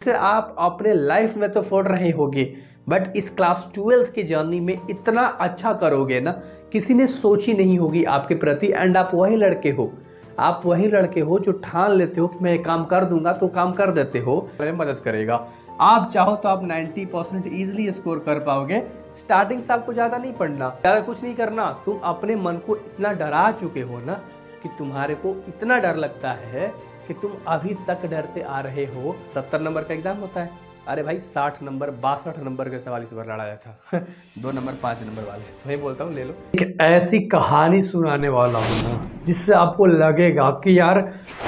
से आप अपने लाइफ में तो फोड़ रहे होगे, बट इस क्लास 12th की जर्नी में इतना अच्छा करोगे ना, किसी ने सोची नहीं होगी आपके प्रति। एंड आप वही लड़के हो, आप वही लड़के हो जो ठान लेते हो कि मैं ये काम कर दूंगा, तो काम कर देते हो। मदद करेगा। आप चाहो तो आप 90% ईजिली स्कोर कर पाओगे। स्टार्टिंग से आपको ज्यादा नहीं पढ़ना, ज्यादा कुछ नहीं करना। तुम अपने मन को इतना डरा चुके हो ना कि तुम्हारे को इतना डर लगता है कि तुम अभी तक डरते आ रहे हो। 70 नंबर का एग्जाम होता है, अरे भाई 60 नंबर 62 नंबर के सवाल इस बार लड़ाया था 2 नंबर 5 नंबर वाले, तो मैं बोलता हूँ ले लो। एक ऐसी कहानी सुनाने वाला हूँ ना जिससे आपको लगेगा कि यार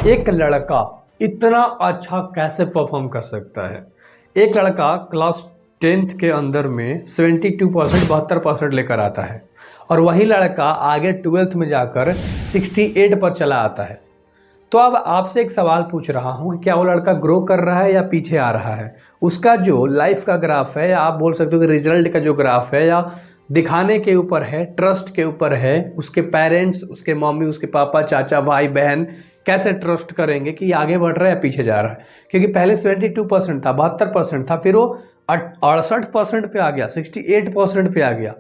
एक लड़का इतना अच्छा कैसे परफॉर्म कर सकता है। एक लड़का क्लास 10th के अंदर में 72% 72% लेकर आता है, और वही लड़का आगे 12th में जाकर 68 पर चला आता है। तो अब आपसे एक सवाल पूछ रहा हूँ, क्या वो लड़का ग्रो कर रहा है या पीछे आ रहा है? उसका जो लाइफ का ग्राफ है, या आप बोल सकते हो कि रिजल्ट का जो ग्राफ है, या दिखाने के ऊपर है, ट्रस्ट के ऊपर है। उसके पेरेंट्स, उसके मम्मी, उसके पापा, चाचा, भाई बहन कैसे ट्रस्ट करेंगे कि आगे बढ़ रहा है या पीछे जा रहा है? क्योंकि पहले 72% था, 72% था, फिर वो 68% पे आ गया, 68% पे आ गया।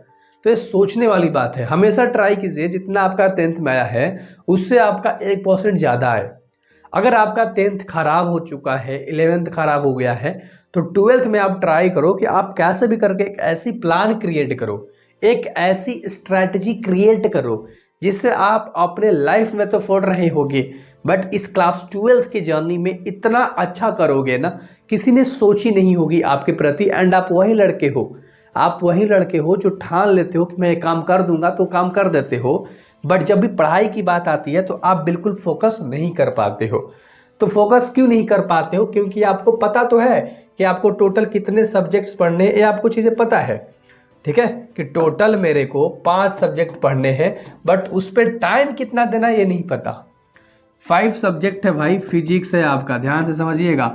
तो ये सोचने वाली बात है। हमेशा ट्राई कीजिए जितना आपका 10th में आया है उससे आपका 1% ज़्यादा आए। अगर आपका 10th खराब हो चुका है, 11th खराब हो गया है, तो 12th में आप ट्राई करो कि आप कैसे भी करके एक ऐसी प्लान क्रिएट करो, एक ऐसी स्ट्रैटेजी क्रिएट करो जिससे आप अपने लाइफ में तो फोड़ रहे होगे, बट इस क्लास 12th की जर्नी में इतना अच्छा करोगे ना, किसी ने सोची नहीं होगी आपके प्रति। एंड आप वही लड़के हो, आप वही लड़के हो जो ठान लेते हो कि मैं ये काम कर दूंगा, तो काम कर देते हो। बट जब भी पढ़ाई की बात आती है तो आप बिल्कुल फोकस नहीं कर पाते हो। तो फोकस क्यों नहीं कर पाते हो? क्योंकि आपको पता तो है कि आपको टोटल कितने सब्जेक्ट्स पढ़ने हैं, ये आपको चीज़ें पता है, ठीक है, कि टोटल मेरे को 5 सब्जेक्ट पढ़ने हैं, बट उस पर टाइम कितना देना ये नहीं पता। 5 सब्जेक्ट है भाई, फिजिक्स है आपका, ध्यान से समझिएगा,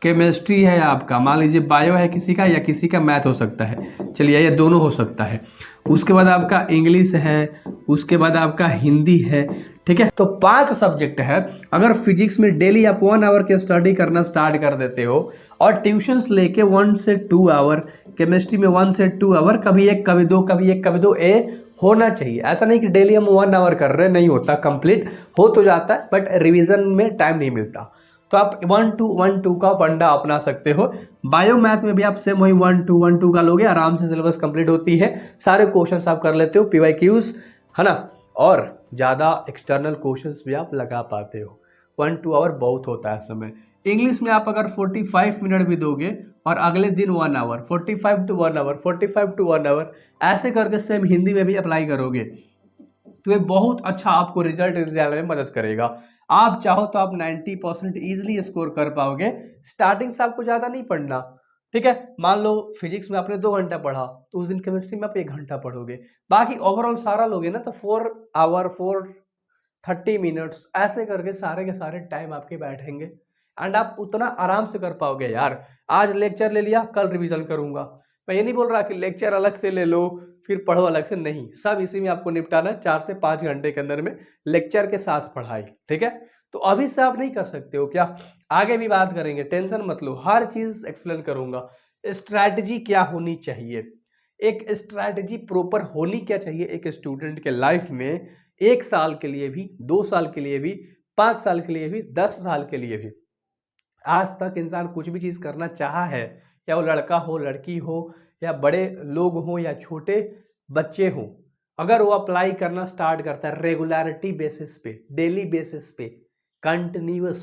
केमिस्ट्री है आपका, मान लीजिए बायो है किसी का, या किसी का मैथ हो सकता है, चलिए ये दोनों हो सकता है। उसके बाद आपका इंग्लिश है, उसके बाद आपका हिंदी है, ठीक है। तो 5 सब्जेक्ट है। अगर फिजिक्स में डेली आप 1 आवर के स्टडी करना स्टार्ट कर देते हो, और ट्यूशन्स लेके 1 से 2 आवर, केमिस्ट्री में 1 से 2 आवर, कभी एक कभी दो, कभी एक कभी दो, ए होना चाहिए। ऐसा नहीं कि डेली हम 1 आवर कर रहे हैं, नहीं होता, कंप्लीट हो तो जाता है, बट रिवीजन में टाइम नहीं मिलता। तो आप 1-2 का फंडा अपना सकते हो। बायो मैथ में भी आप सेम वही 1-2 का लोगे, आराम से सिलेबस कंप्लीट होती है, सारे क्वेश्चंस आप कर लेते हो, पीवाईक्यूज, है ना, और ज़्यादा एक्सटर्नल क्वेश्चंस भी आप लगा पाते हो। 1-2 आवर बहुत होता है समय। इंग्लिश में आप अगर 45 मिनट भी दोगे और अगले दिन 1 hour, 45 to 1 hour, 45 to 1 hour, ऐसे करके सेम हिंदी में भी अप्लाई करोगे तो ये बहुत अच्छा आपको रिजल्ट दिलाने में मदद करेगा। आप चाहो तो आप 90% ईजिली स्कोर कर पाओगे। स्टार्टिंग से आपको ज़्यादा नहीं पढ़ना, ठीक है। मान लो फिजिक्स में आपने 2 घंटा पढ़ा, तो उस दिन केमिस्ट्री में आप 1 घंटा पढ़ोगे। बाकी ओवरऑल सारा लोगे ना तो 4 आवर 4:30 मिनट्स, ऐसे करके सारे के सारे टाइम आपके बैठेंगे। एंड आप उतना आराम से कर पाओगे। यार आज लेक्चर ले लिया, कल रिवीजन करूंगा, मैं ये नहीं बोल रहा कि लेक्चर अलग से ले लो फिर पढ़ो अलग से, नहीं, सब इसी में आपको निपटाना है। 4 से 5 घंटे के अंदर में लेक्चर के साथ पढ़ाई, ठीक है। तो अभी से आप नहीं कर सकते हो क्या? आगे भी बात करेंगे, टेंशन मत लो, हर चीज एक्सप्लेन करूंगा। स्ट्रैटेजी क्या होनी चाहिए, एक स्ट्रैटेजी प्रॉपर होनी क्या चाहिए एक स्टूडेंट के लाइफ में, 1 साल के लिए भी, 2 साल के लिए भी, 5 साल के लिए भी, 10 साल के लिए भी। आज तक इंसान कुछ भी चीज करना चाहा है, या वो लड़का हो, लड़की हो, या बड़े लोग हो, या छोटे बच्चे हो, अगर वो अप्लाई करना स्टार्ट करता है रेगुलरिटी बेसिस पे, डेली बेसिस पे, कंटिन्यूअस,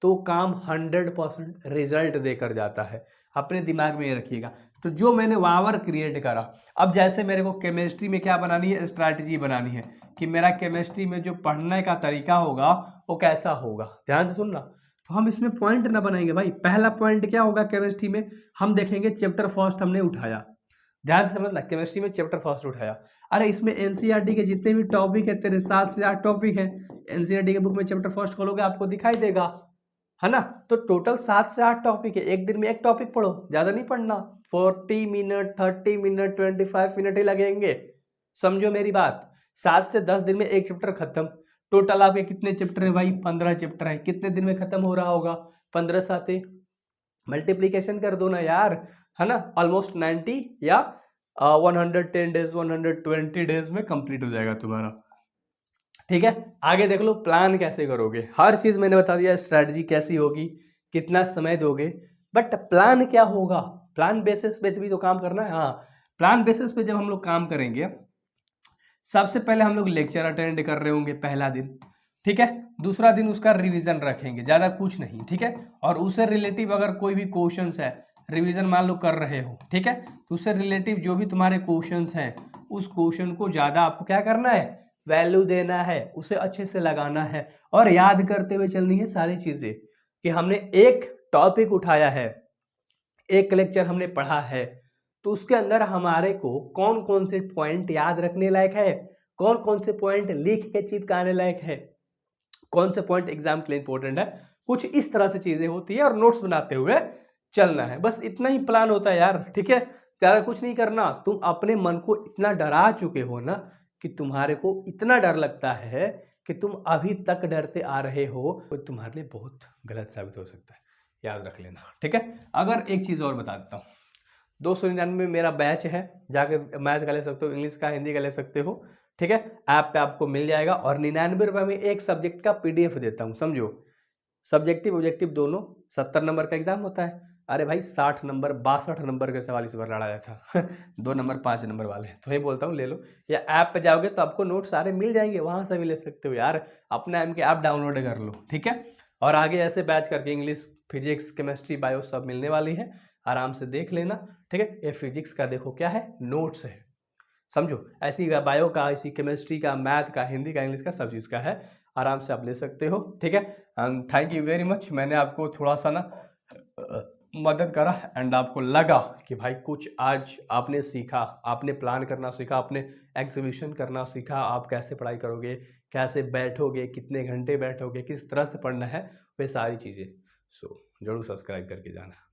तो काम 100% रिजल्ट देकर जाता है। अपने दिमाग में ये रखिएगा। तो जो मैंने वावर क्रिएट करा, अब जैसे मेरे को केमिस्ट्री में क्या बनानी है, स्ट्रैटेजी बनानी है कि मेरा केमिस्ट्री में जो पढ़ने का तरीका होगा वो कैसा होगा। ध्यान से सुनना। तो हम इसमें पॉइंट ना बनाएंगे भाई। पहला पॉइंट क्या होगा केमिस्ट्री में, हम देखेंगे चैप्टर फर्स्ट हमने उठाया, ध्यान से समझना, केमिस्ट्री में चैप्टर फर्स्ट उठाया। अरे इसमें एनसीईआरटी के जितने भी टॉपिक है तेरे 7 से 8 टॉपिक है, एनसीईआरटी के बुक में चैप्टर फर्स्ट खोलोगे आपको दिखाई देगा, है ना। तो टोटल 7 से 8 टॉपिक है, एक दिन में एक टॉपिक पढ़ो, ज्यादा नहीं पढ़ना। 40 मिनट, 30 मिनट, 25 मिनट ही लगेंगे, समझो मेरी बात। 7 से 10 दिन में एक चैप्टर खत्म। टोटल आपके कितने चैप्टर है भाई? 15 चैप्टर है। कितने दिन में खत्म हो रहा होगा? 15 साते मल्टीप्लीकेशन कर दो ना यार, है ना। ऑलमोस्ट 90 या 110 डेज 120 डेज में कंप्लीट हो जाएगा तुम्हारा। ठीक है, आगे देख लो प्लान कैसे करोगे। हर चीज मैंने बता दिया, स्ट्रैटेजी कैसी होगी, कितना समय दोगे, बट प्लान क्या होगा। प्लान बेसिस पे भी तो काम करना है। हाँ, प्लान बेसिस पे जब हम लोग काम करेंगे, सबसे पहले हम लोग लेक्चर अटेंड कर रहे होंगे पहला दिन, ठीक है। दूसरा दिन उसका रिवीजन रखेंगे, ज्यादा कुछ नहीं, ठीक है। और उससे रिलेटिव अगर कोई भी क्वेश्चंस है, रिवीजन मान लो कर रहे हो, ठीक है, तो उससे रिलेटिव जो भी तुम्हारे क्वेश्चंस हैं, उस क्वेश्चन को ज्यादा आपको क्या करना है, वैल्यू देना है, उसे अच्छे से लगाना है और याद करते हुए चलनी है सारी चीजें, कि हमने एक टॉपिक उठाया है, एक लेक्चर हमने पढ़ा है, तो उसके अंदर हमारे को कौन कौन से पॉइंट याद रखने लायक है, कौन कौन से पॉइंट लिख के चिपकाने लायक है, कौन से पॉइंट एग्जाम के लिए इंपॉर्टेंट है। कुछ इस तरह से चीजें होती है और नोट्स बनाते हुए चलना है, बस इतना ही प्लान होता है यार, ठीक है। ज्यादा कुछ नहीं करना। तुम अपने मन को इतना डरा चुके हो ना कि तुम्हारे को इतना डर लगता है कि तुम अभी तक डरते आ रहे हो, तो तुम्हारे लिए बहुत गलत साबित हो सकता है, याद रख लेना, ठीक है। अगर एक चीज और बता देता हूँ, 299 में मेरा बैच है, जाके मैथ का ले सकते हो, इंग्लिश का, हिंदी का ले सकते हो, ठीक है। ऐप पे आपको मिल जाएगा। और 99 रुपये में एक सब्जेक्ट का PDF देता हूँ, समझो। सब्जेक्टिव ऑब्जेक्टिव दोनों, 70 नंबर का एग्जाम होता है। अरे भाई 60 नंबर 62 नंबर के सवाल इस बार लड़ाया था 2 नंबर 5 नंबर वाले, तो ये बोलता हूँ ले लो। या ऐप पे जाओगे तो आपको नोट सारे मिल जाएंगे, वहां से भी ले सकते हो यार, अपने एम के ऐप डाउनलोड कर लो, ठीक है। और आगे ऐसे बैच करके इंग्लिश, फिजिक्स, केमिस्ट्री, बायो सब मिलने वाली है, आराम से देख लेना, ठीक है। ये फिजिक्स का देखो क्या है, नोट्स है, समझो। ऐसी बायो का, ऐसी केमिस्ट्री का, मैथ का, हिंदी का, इंग्लिश का, सब चीज़ का है, आराम से आप ले सकते हो, ठीक है। And thank you very much. मैंने आपको थोड़ा सा ना मदद करा एंड आपको लगा कि भाई कुछ आज आपने सीखा, आपने प्लान करना सीखा, आपने एग्जीक्यूशन करना सीखा, आप कैसे पढ़ाई करोगे, कैसे बैठोगे, कितने घंटे बैठोगे, किस तरह से पढ़ना है, वे सारी चीज़ें। सो जरूर सब्सक्राइब करके जाना।